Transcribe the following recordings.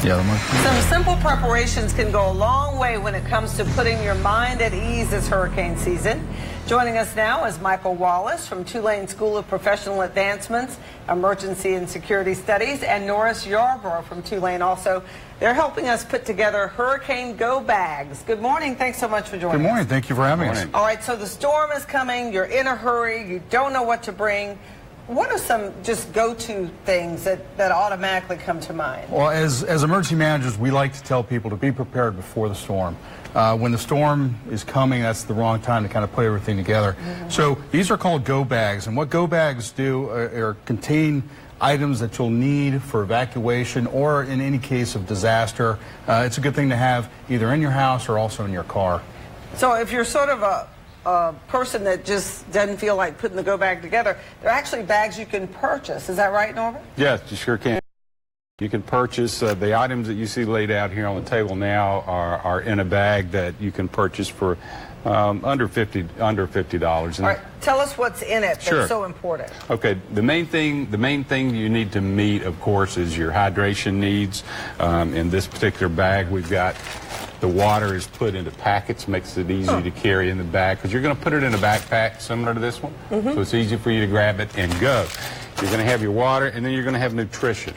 Some simple preparations can go a long way when it comes to putting your mind at ease this hurricane season. Joining us now is Michael Wallace from Tulane School of Professional Advancements, Emergency and Security Studies, and Norris Yarborough from Tulane also. They're helping us put together Hurricane Go bags. Good morning. Thanks so much for joining us. Good morning. Thank you for having us. All right, so the storm is coming. You're in a hurry. You don't know what to bring. What are some just go-to things that automatically come to mind? Well, as emergency managers, we like to tell people to be prepared before the storm. When the storm is coming, that's the wrong time to kind of put everything together. So these are called go bags, and what go bags do are contain items that you'll need for evacuation or in any case of disaster. It's a good thing to have either in your house or also in your car. So if you're sort of a person that just doesn't feel like putting the go bag together, they're actually bags you can purchase. Is that right, Norbert? Yes, you sure can. You can purchase the items that you see laid out here on the table now are in a bag that you can purchase for under $50. All right, tell us what's in it that's so important. Okay, the main thing you need to meet, of course, is your hydration needs. In this particular bag, we've got the water is put into packets, makes it easy to carry in the bag because you're going to put it in a backpack similar to this one, so it's easy for you to grab it and go. You're going to have your water, and then you're going to have nutrition.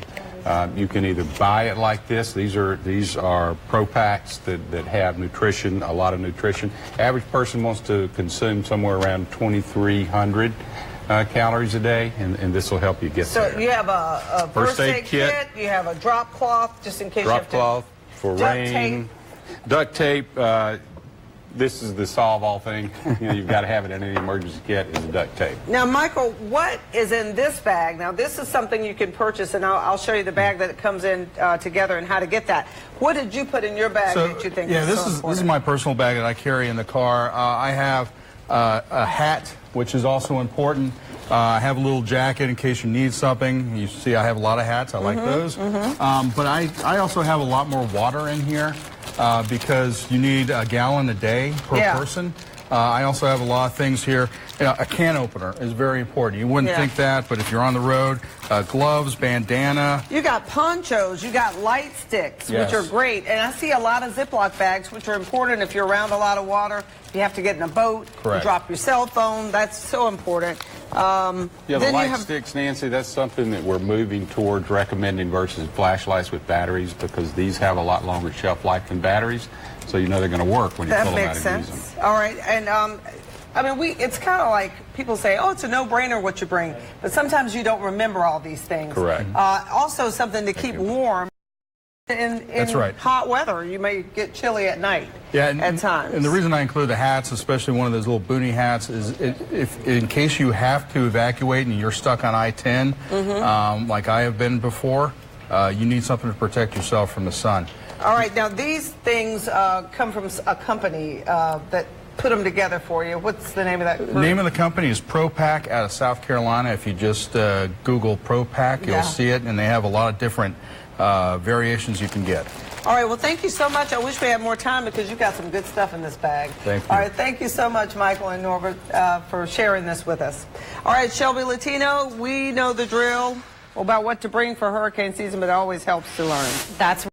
You can either buy it like this. These are Pro Packs that have nutrition, a lot of nutrition. Average person wants to consume somewhere around 2,300 calories a day, and this will help you get there. So you have a first aid kit, you have a drop cloth just in case you have to. Drop cloth for rain. Duct tape. This is the solve-all thing. You've got to have it in any emergency kit is duct tape. Now, Michael, what is in this bag? Now, this is something you can purchase, and I'll show you the bag that it comes in together and how to get that. What did you put in your bag that you think is so important? This is my personal bag that I carry in the car. I have a hat, which is also important. I have a little jacket in case you need something. You see I have a lot of hats. I like those. But I also have a lot more water in here because you need a gallon a day per person. I also have a lot of things here. A can opener is very important. You wouldn't think that, but if you're on the road, gloves, bandana. You got ponchos, you got light sticks, which are great. And I see a lot of Ziploc bags, which are important if you're around a lot of water. If you have to get in a boat, you drop your cell phone. That's so important. The light sticks, Nancy, that's something that we're moving towards recommending versus flashlights with batteries because these have a lot longer shelf life than batteries. So you know they're going to work when you pull them out and use them. All right, and I mean, it's kind of like people say, oh, it's a no-brainer what you bring, but sometimes you don't remember all these things. Correct. Also, something to keep warm. In hot weather, you may get chilly at night at times. And the reason I include the hats, especially one of those little boonie hats, is if in case you have to evacuate and you're stuck on I-10, like I have been before, you need something to protect yourself from the sun. All right, now these things come from a company that put them together for you. What's the name of that group? The name of the company is Pro Pack out of South Carolina. If you just Google Pro Pack, you'll see it, and they have a lot of different variations you can get. All right, well, thank you so much. I wish we had more time because you've got some good stuff in this bag. Thank you. All right, thank you so much, Michael and Norbert, for sharing this with us. All right, Shelby Latino, we know the drill about what to bring for hurricane season, but it always helps to learn. That's